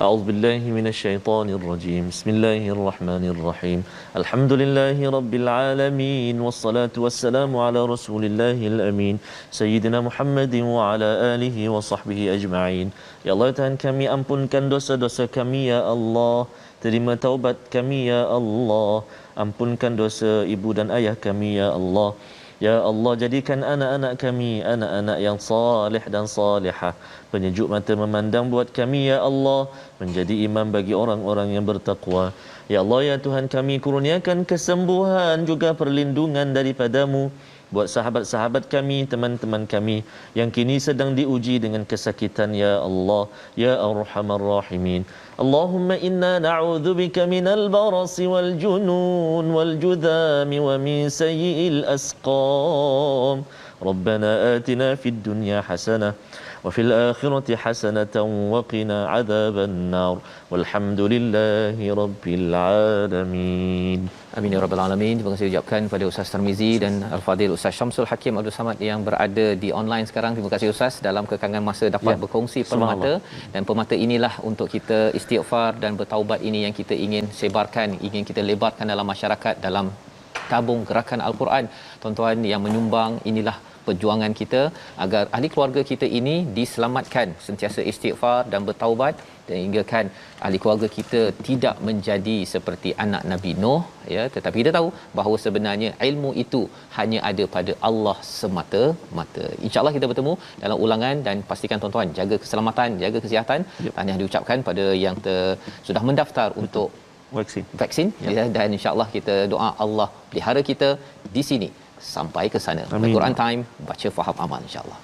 A'udzubillahi minasyaitonirrajim. Bismillahirrahmanirrahim. Alhamdulillahi rabbil alamin, wassalatu wassalamu ala rasulillahil amin, sayyidina Muhammadin wa ala alihi wa sahbihi ajma'in. Ya Allah, Tuhan kami, ampunkan dosa-dosa kami ya Allah, terima taubat kami ya Allah, ampunkan dosa ibu dan ayah kami ya Allah. Ya Allah, jadikan anak-anak kami anak-anak yang salih dan salihah, penyejuk mata memandang buat kami ya Allah, menjadi imam bagi orang-orang yang bertakwa. Ya Allah, ya Tuhan kami, kurniakan kesembuhan juga perlindungan daripadamu buat sahabat-sahabat kami, teman-teman kami yang kini sedang diuji dengan kesakitan ya Allah, ya Arhamar Rahimin. Allahumma inna na'udzubika minal barasi wal junun wal judhami wa min sayyi'il asqam. Rabbana atina fid dunya hasanah wa fil akhirati hasanatan wa qina adzaban nar. Walhamdulillahi rabbil alamin. Amin ya rabbal alamin. Terima kasih ucapkan pada Ustaz Tarmizi dan Al-Fadhil Ustaz Syamsul Hakim Abdul Samad yang berada di online sekarang. Terima kasih Ustaz, dalam kekangan masa dapat berkongsi permata, dan permata inilah untuk kita istighfar dan bertaubat ini yang kita ingin sebarkan, ingin kita lebarkan dalam masyarakat, dalam tabung gerakan Al-Quran. Tuan-tuan yang menyumbang, inilah perjuangan kita agar ahli keluarga kita ini diselamatkan, sentiasa istighfar dan bertaubat, sehingga kan ahli keluarga kita tidak menjadi seperti anak Nabi Nuh ya. Tetapi kita tahu bahawa sebenarnya ilmu itu hanya ada pada Allah semata-mata. InsyaAllah kita bertemu dalam ulangan, dan pastikan tuan-tuan jaga keselamatan, jaga kesihatan. Tahniah diucapkan pada yang sudah mendaftar untuk vaksin ya. Dan insyaAllah kita doa Allah pelihara kita di sini sampai ke sana. Al-Quran Time, baca, faham, amal, insyaAllah.